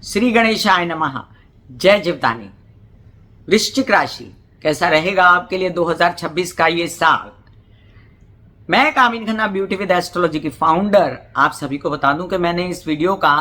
श्री गणेशाय नमः। जय जीवदानी। वृश्चिक राशि कैसा रहेगा आपके लिए 2026 का ये साल। मैं कामिनी खन्ना ब्यूटी विद एस्ट्रोलॉजी की फाउंडर आप सभी को बता दूं कि मैंने इस वीडियो का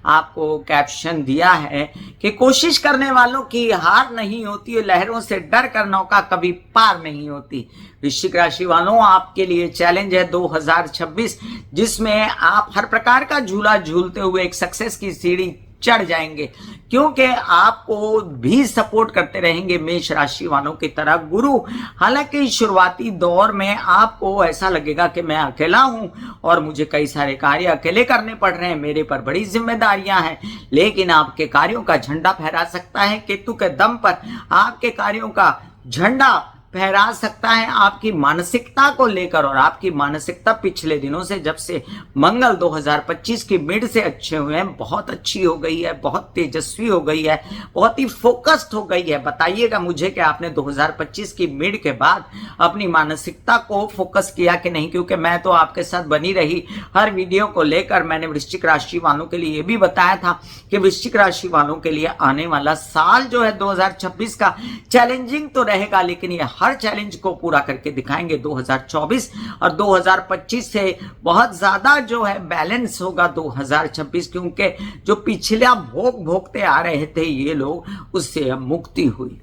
आपको कैप्शन दिया है कि कोशिश करने वालों की हार नहीं होती है, लहरों से डर कर नौका कभी पार नहीं होती। वृश्चिक राशि वालों, आपके लिए चैलेंज है 2026, जिसमें आप हर प्रकार का झूला झूलते हुए एक सक्सेस की सीढ़ी चढ़ जाएंगे, क्योंकि आपको भी सपोर्ट करते रहेंगे मेष राशि वालों की तरह गुरु। हालांकि शुरुआती दौर में आपको ऐसा लगेगा कि मैं अकेला हूं और मुझे कई सारे कार्य अकेले करने पड़ रहे हैं, मेरे पर बड़ी जिम्मेदारियां हैं, लेकिन आपके कार्यों का झंडा फहरा सकता है केतु के दम पर। आपके कार्यों का झंडा फहरा सकता है आपकी मानसिकता को लेकर, और आपकी मानसिकता पिछले दिनों से, जब से मंगल 2025 की मिड से अच्छे हुए हैं, बहुत अच्छी हो गई है, बहुत तेजस्वी हो गई है, बहुत ही फोकस्ड हो गई है। बताइएगा मुझे कि आपने 2025 की मिड के बाद अपनी मानसिकता को फोकस किया कि नहीं, क्योंकि मैं तो आपके साथ बनी रही हर वीडियो को लेकर। मैंने वृश्चिक राशि वालों के लिए भी बताया था कि वृश्चिक राशि वालों के लिए आने वाला साल जो है 2026 का चैलेंजिंग तो रहेगा, लेकिन ये हर चैलेंज को पूरा करके दिखाएंगे 2024, और 2025 से बहुत ज्यादा जो है बैलेंस होगा 2026, क्योंकि जो पिछला भोगते आ रहे थे ये लोग, उससे अब मुक्ति हुई।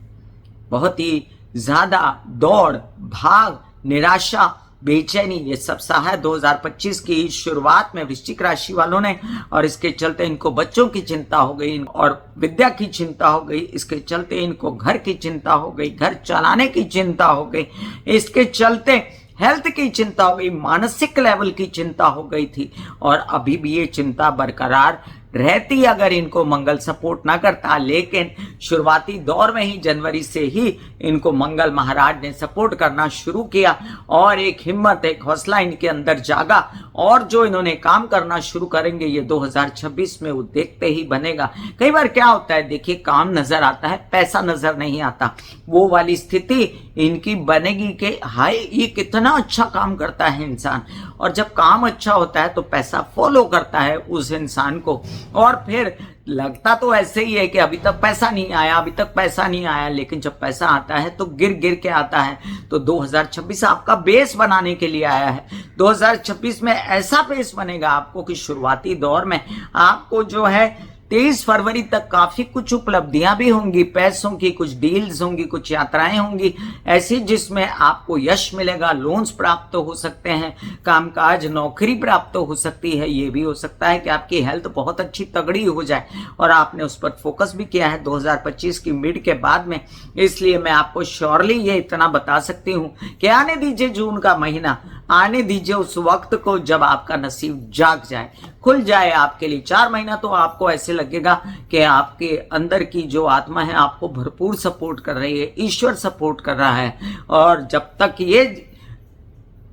बहुत ही ज्यादा दौड़ भाग, निराशा, बेचैनी, ये सब सा है 2025 की शुरुआत में वृश्चिक राशि वालों ने, और इसके चलते इनको बच्चों की चिंता हो गई और विद्या की चिंता हो गई। इसके चलते इनको घर की चिंता हो गई, घर चलाने की चिंता हो गई। इसके चलते हेल्थ की चिंता हो गई, मानसिक लेवल की चिंता हो गई थी, और अभी भी ये चिंता बरकरार रहती अगर इनको मंगल सपोर्ट ना करता। लेकिन शुरुआती दौर में ही जनवरी से ही इनको मंगल महाराज ने सपोर्ट करना शुरू किया, और एक हिम्मत, एक हौसला इनके अंदर जागा, और जो इन्होंने काम करना शुरू करेंगे ये 2026 में वो देखते ही बनेगा। कई बार क्या होता है, देखिए, काम नजर आता है, पैसा नजर नहीं आता। वो वाली स्थिति इनकी बनेगी कि हाय, ये कितना अच्छा काम करता है इंसान, और जब काम अच्छा होता है तो पैसा फॉलो करता है उस इंसान को, और फिर लगता तो ऐसे ही है कि अभी तक पैसा नहीं आया, अभी तक पैसा नहीं आया, लेकिन जब पैसा आता है तो गिर गिर के आता है। तो 2026 आपका बेस बनाने के लिए आया है। 2026 में ऐसा बेस बनेगा आपको कि शुरुआती दौर में आपको जो है 23 फरवरी तक काफी कुछ उपलब्धियां भी होंगी, पैसों की कुछ डील्स होंगी, कुछ यात्राएं होंगी ऐसी जिसमें आपको यश मिलेगा, लोन्स प्राप्त हो सकते हैं, कामकाज नौकरी प्राप्त हो सकती है। ये भी हो सकता है कि आपकी हेल्थ बहुत अच्छी तगड़ी हो जाए, और आपने उस पर फोकस भी किया है 2025 की मिड के बाद में। इसलिए मैं आपको श्योरली ये इतना बता सकती हूँ कि आने दीजिए जून का महीना, आने दीजिए उस वक्त को जब आपका नसीब जाग जाए, खुल जाए आपके लिए। 4 महीना तो आपको ऐसे लगेगा कि आपके अंदर की जो आत्मा है आपको भरपूर सपोर्ट कर रही है, ईश्वर सपोर्ट कर रहा है, और जब तक ये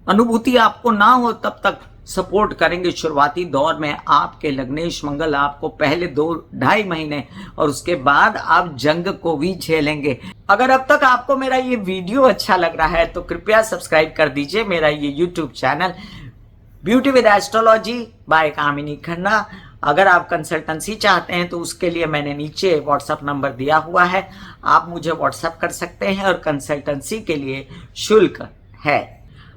अनुभूति आपको ना हो तब तक सपोर्ट करेंगे। शुरुआती दौर में आपके लग्नेश मंगल आपको पहले 2-2.5 महीने, और उसके बाद आप जंग को भी झेलेंगे। अगर अब तक आपको मेरा ये वीडियो अच्छा लग रहा है तो कृपया सब्सक्राइब कर दीजिए मेरा ये YouTube channel beauty with astrology by Kamini Khanna. अगर आप कंसल्टेंसी चाहते हैं तो उसके लिए मैंने नीचे व्हाट्सएप नंबर दिया हुआ है, आप मुझे व्हाट्सएप कर सकते हैं, और कंसल्टेंसी के लिए शुल्क है।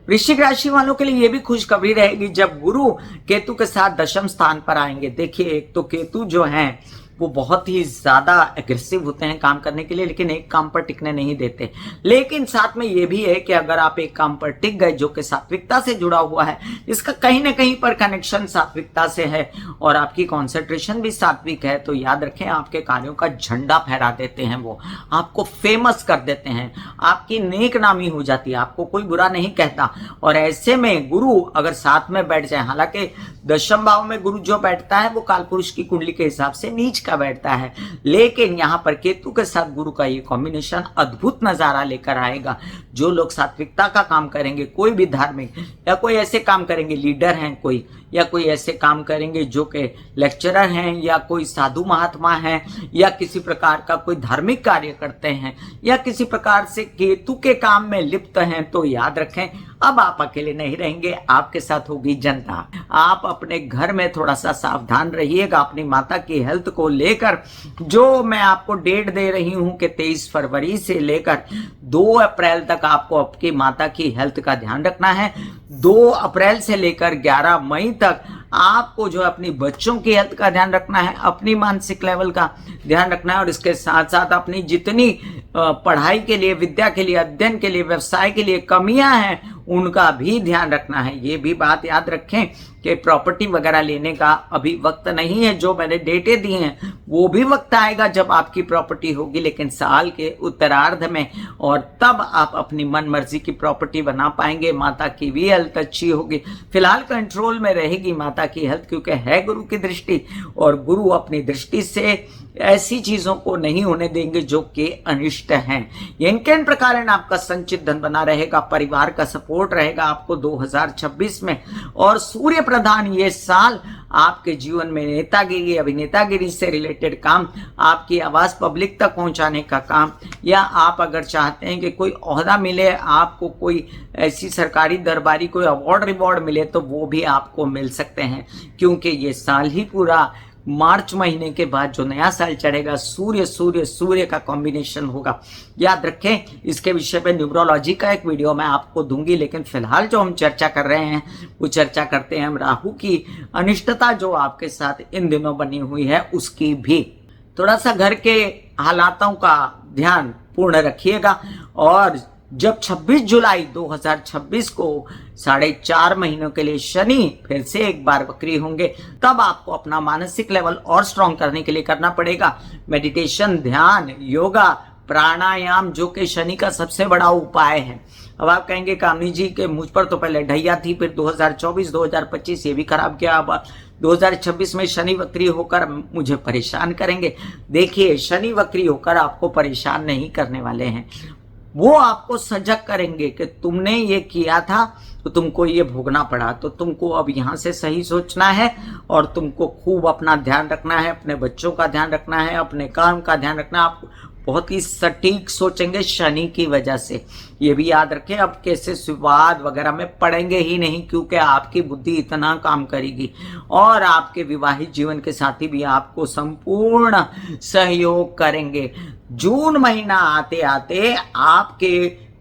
वृश्चिक राशि वालों के लिए यह भी खुशखबरी रहेगी जब गुरु केतु के साथ दशम स्थान पर आएंगे। देखिए, एक तो केतु जो हैं वो बहुत ही ज्यादा एग्रेसिव होते हैं काम करने के लिए, लेकिन एक काम पर टिकने नहीं देते। लेकिन साथ में ये भी है कि अगर आप एक काम पर टिक गए जो कि सात्विकता से जुड़ा हुआ है, इसका कहीं ना कहीं पर कनेक्शन सात्विकता से है, और आपकी कॉन्सेंट्रेशन भी सात्विक है, तो याद रखें आपके कार्यों का झंडा फहरा देते हैं, वो आपको फेमस कर देते हैं, आपकी नेक नामी हो जाती है, आपको कोई बुरा नहीं कहता। और ऐसे में गुरु अगर साथ में बैठ जाए, हालांकि दशम भाव में गुरु जो बैठता है वो कालपुरुष की कुंडली के हिसाब से नीच का बैठता है, लेकिन यहाँ पर केतु के साथ गुरु का ये कॉम्बिनेशन अद्भुत नजारा लेकर आएगा। जो लोग सात्विकता का काम करेंगे, कोई भी धार्मिक या कोई ऐसे काम करेंगे, लीडर हैं कोई, या कोई ऐसे काम करेंगे जो कि लेक्चरर हैं, या कोई साधु महात्मा हैं, या किसी प्रकार का कोई धार्मिक कार्य करते हैं, या किसी प्रकार से केतु के काम में लिप्त हैं, तो याद रखें अब आप अकेले नहीं रहेंगे, आपके साथ होगी जनता। आप अपने घर में थोड़ा सा सावधान रहिएगा अपनी माता की हेल्थ को लेकर। जो मैं आपको डेट दे रही हूं कि 23 फरवरी से लेकर 2 अप्रैल तक आपको आपकी माता की हेल्थ का ध्यान रखना है। 2 अप्रैल से लेकर 11 मई तक आपको जो अपनी बच्चों की हेल्थ का ध्यान रखना है, अपनी मानसिक लेवल का ध्यान रखना है, और इसके साथ साथ अपनी जितनी पढ़ाई के लिए, विद्या के लिए, अध्ययन के लिए, व्यवसाय के लिए कमियां हैं उनका भी ध्यान रखना है। ये भी बात याद रखें कि प्रॉपर्टी वगैरह लेने का अभी वक्त नहीं है। जो मैंने डेटें दी हैं वो भी वक्त आएगा जब आपकी प्रॉपर्टी होगी, लेकिन साल के उत्तरार्ध में, और तब आप अपनी मन मर्जी की प्रॉपर्टी बना पाएंगे। माता की भी हेल्थ अच्छी होगी। फिलहाल कंट्रोल में रहेगी माता की हेल्थ, क्योंकि है गुरु की दृष्टि, और गुरु अपनी दृष्टि से ऐसी चीजों को नहीं होने देंगे जो कि अनिष्ट हैं। इनके प्रकार आपका संचित धन बना रहेगा, परिवार का सपोर्ट रहेगा आपको 2026 में, और सूर्य प्रधान ये साल आपके जीवन में नेतागिरी, अभिनेतागिरी से रिलेटेड काम, आपकी आवाज पब्लिक तक पहुंचाने का काम, या आप अगर चाहते हैं कि कोई ओहदा मिले आपको, कोई ऐसी सरकारी दरबारी कोई अवार्ड रिवॉर्ड मिले, तो वो भी आपको मिल सकते हैं। क्योंकि ये साल ही पूरा मार्च महीने के बाद जो नया साल चढ़ेगा, सूर्य सूर्य सूर्य का कॉम्बिनेशन होगा। याद रखें, इसके विषय पे न्यूमरोलॉजी का एक वीडियो मैं आपको दूंगी, लेकिन फिलहाल जो हम चर्चा कर रहे हैं वो चर्चा करते हैं हम राहु की अनिष्टता जो आपके साथ इन दिनों बनी हुई है उसकी भी। थोड़ा सा घर के हालातों का ध्यान पूर्ण रखिएगा। और जब 26 जुलाई 2026 को 4.5 महीनों के लिए शनि फिर से एक बार वक्री होंगे, तब आपको अपना मानसिक लेवल और स्ट्रॉन्ग करने के लिए करना पड़ेगा मेडिटेशन, ध्यान, योगा, प्राणायाम, जो कि शनि का सबसे बड़ा उपाय है। अब आप कहेंगे कामनी जी के मुझ पर तो पहले ढैया थी, फिर 2024 2025 ये भी खराब किया, अब 2026 में शनि वक्री होकर मुझे परेशान करेंगे। देखिए, शनि वक्री होकर आपको परेशान नहीं करने वाले हैं, वो आपको सजग करेंगे कि तुमने ये किया था तो तुमको ये भोगना पड़ा, तो तुमको अब यहाँ से सही सोचना है, और तुमको खूब अपना ध्यान रखना है, अपने बच्चों का ध्यान रखना है, अपने काम का ध्यान रखना है। आप बहुत ही सटीक सोचेंगे शनि की वजह से। ये भी याद रखें, अब कैसे विवाद वगैरह में पड़ेंगे ही नहीं, क्योंकि आपकी बुद्धि इतना काम करेगी, और आपके विवाहित जीवन के साथी भी आपको संपूर्ण सहयोग करेंगे। जून महीना आते आते आपके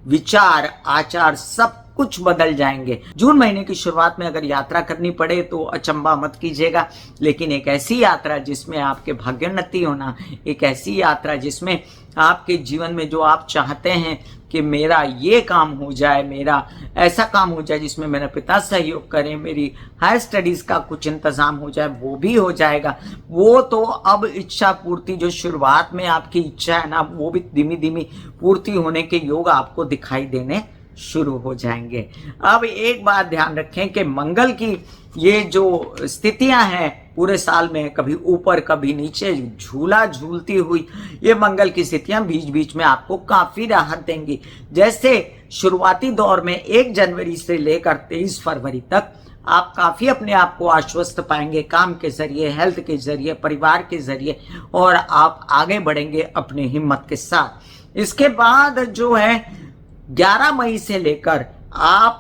विचार, आचार सब कुछ बदल जाएंगे। जून महीने की शुरुआत में अगर यात्रा करनी पड़े तो अचंबा मत कीजिएगा, लेकिन एक ऐसी यात्रा जिसमें आपके भाग्योन्नति होना, एक ऐसी यात्रा जिसमें आपके जीवन में जो आप चाहते हैं कि मेरा ये काम हो जाए, मेरा ऐसा काम हो जाए जिसमें मेरा पिता सहयोग करें, मेरी हायर स्टडीज का कुछ इंतजाम हो जाए, वो भी हो जाएगा। वो तो अब इच्छा पूर्ति, जो शुरुआत में आपकी इच्छा है ना, वो भी धीमी धीमी पूर्ति होने के योग आपको दिखाई देने शुरू हो जाएंगे। अब एक बात ध्यान रखें कि मंगल की ये जो स्थितियां हैं पूरे साल में, कभी ऊपर कभी नीचे झूला झूलती हुई, ये मंगल की स्थितियां बीच बीच में आपको काफी राहत देंगी। जैसे शुरुआती दौर में 1 जनवरी से लेकर 23 फरवरी तक आप काफी अपने आप को आश्वस्त पाएंगे, काम के जरिए, हेल्थ के जरिए, परिवार के जरिए, और आप आगे बढ़ेंगे अपनी हिम्मत के साथ। इसके बाद जो है 11 मई से लेकर आप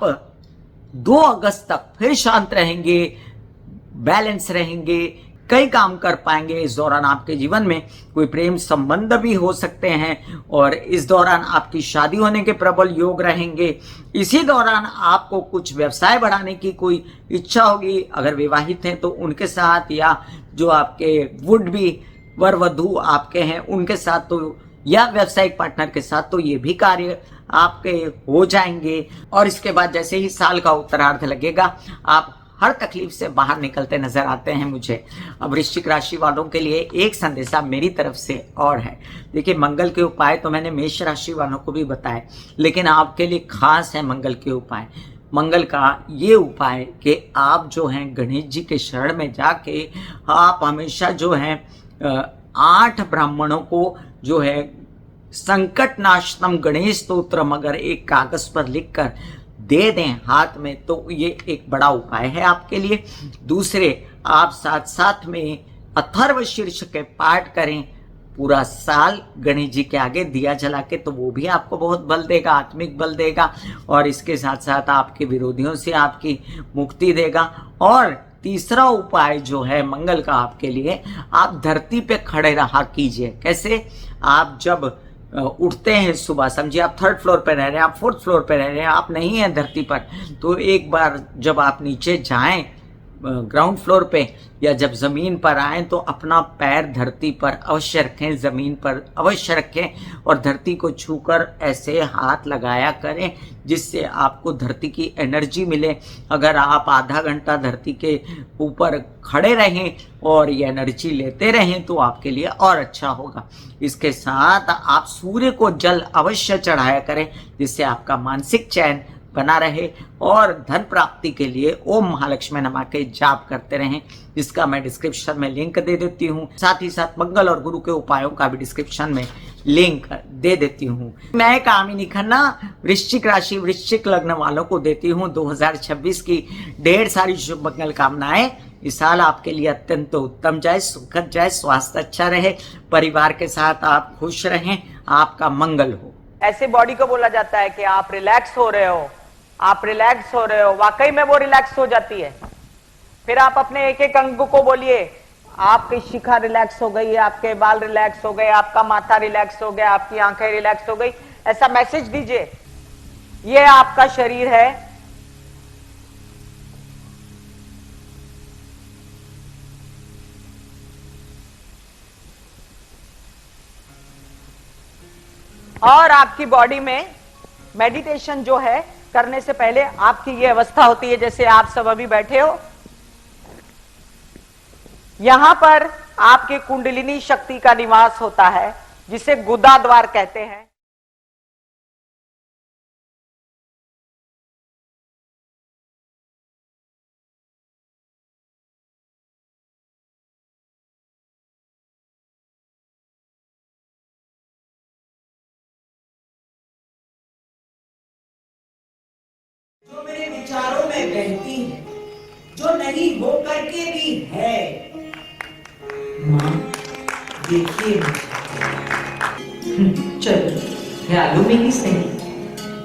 2 अगस्त तक फिर शांत रहेंगे, बैलेंस रहेंगे, कई काम कर पाएंगे। इस दौरान आपके जीवन में कोई प्रेम संबंध भी हो सकते हैं, और इस दौरान आपकी शादी होने के प्रबल योग रहेंगे। इसी दौरान आपको कुछ व्यवसाय बढ़ाने की कोई इच्छा होगी, अगर विवाहित हैं तो उनके साथ, या जो आपके वुड बी वर वधू आपके हैं उनके साथ, तो या व्यावसायिक पार्टनर के साथ, तो ये भी कार्य आपके हो जाएंगे। और इसके बाद जैसे ही साल का उत्तरार्ध लगेगा, आप हर तकलीफ से बाहर निकलते नजर आते हैं मुझे। अब वृश्चिक राशि वालों के लिए एक संदेशा मेरी तरफ से और है। देखिए, मंगल के उपाय तो मैंने मेष राशि वालों को भी बताए, लेकिन आपके लिए खास है मंगल के उपाय। मंगल का ये उपाय कि आप जो हैं गणेश जी के शरण में जाके आप हमेशा जो है 8 ब्राह्मणों को जो है संकट नाशनम गणेश स्तोत्रम अगर एक कागज पर लिखकर दे दें हाथ में, तो ये एक बड़ा उपाय है आपके लिए। दूसरे, आप साथ साथ में अथर्व शीर्ष के पाठ करें, पूरा साल गणेश जी के आगे दिया जला के, तो वो भी आपको बहुत बल देगा, आत्मिक बल देगा, और इसके साथ साथ आपके विरोधियों से आपकी मुक्ति देगा। और तीसरा उपाय जो है मंगल का आपके लिए, आप धरती पे खड़े रहा कीजिए। कैसे? आप जब उठते हैं सुबह, समझिए आप 3rd फ्लोर पे रह रहे हैं, आप 4th फ्लोर पे रह रहे हैं, आप नहीं हैं धरती पर, तो एक बार जब आप नीचे जाएं ग्राउंड फ्लोर पे, या जब ज़मीन पर आए, तो अपना पैर धरती पर अवश्य रखें, ज़मीन पर अवश्य रखें, और धरती को छूकर ऐसे हाथ लगाया करें जिससे आपको धरती की एनर्जी मिले। अगर आप आधा घंटा धरती के ऊपर खड़े रहें और ये एनर्जी लेते रहें तो आपके लिए और अच्छा होगा। इसके साथ आप सूर्य को जल अवश्य चढ़ाया करें जिससे आपका मानसिक चैन बना रहे, और धन प्राप्ति के लिए ओम महालक्ष्मी नमः के जाप करते रहें, जिसका मैं डिस्क्रिप्शन में लिंक दे देती हूँ। साथ ही साथ मंगल और गुरु के उपायों का भी डिस्क्रिप्शन में लिंक दे देती हूँ। मैं कामिनी खन्ना वृश्चिक राशि वृश्चिक लग्न वालों को देती हूँ 2026 की ढेर सारी शुभ मंगल कामनाएं। इस साल आपके लिए अत्यंत उत्तम जाए, सुखद जाए, स्वास्थ्य अच्छा रहे, परिवार के साथ आप खुश रहें, आपका मंगल हो। ऐसे बॉडी को बोला जाता है कि आप रिलैक्स हो रहे हो, आप रिलैक्स हो रहे हो, वाकई में वो रिलैक्स हो जाती है। फिर आप अपने एक एक अंग को बोलिए, आपकी शिखा रिलैक्स हो गई, आपके बाल रिलैक्स हो गए, आपका माथा रिलैक्स हो गया, आपकी आंखें रिलैक्स हो गई, ऐसा मैसेज दीजिए। ये आपका शरीर है, और आपकी बॉडी में मेडिटेशन जो है करने से पहले आपकी ये अवस्था होती है जैसे आप सब अभी बैठे हो। यहां पर आपके कुंडलिनी शक्ति का निवास होता है जिसे गुदा द्वार कहते हैं। जो मेरे विचारों में बहती है, जो नहीं हो करके भी है। माँ देखिए, चलो ख्यालों में ही सही,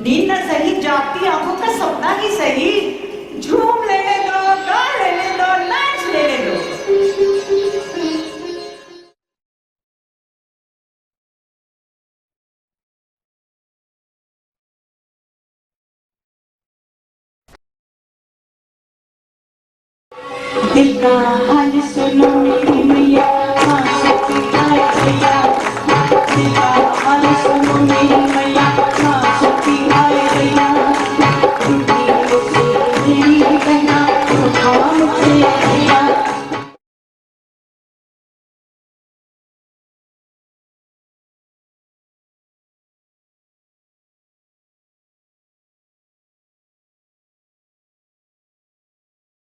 नींद न सही, जागती आंखों का सपना ही सही, झूम लेने दो, गा लेने दो, नाच लेने दो। दिल का हाल सुनो मेरी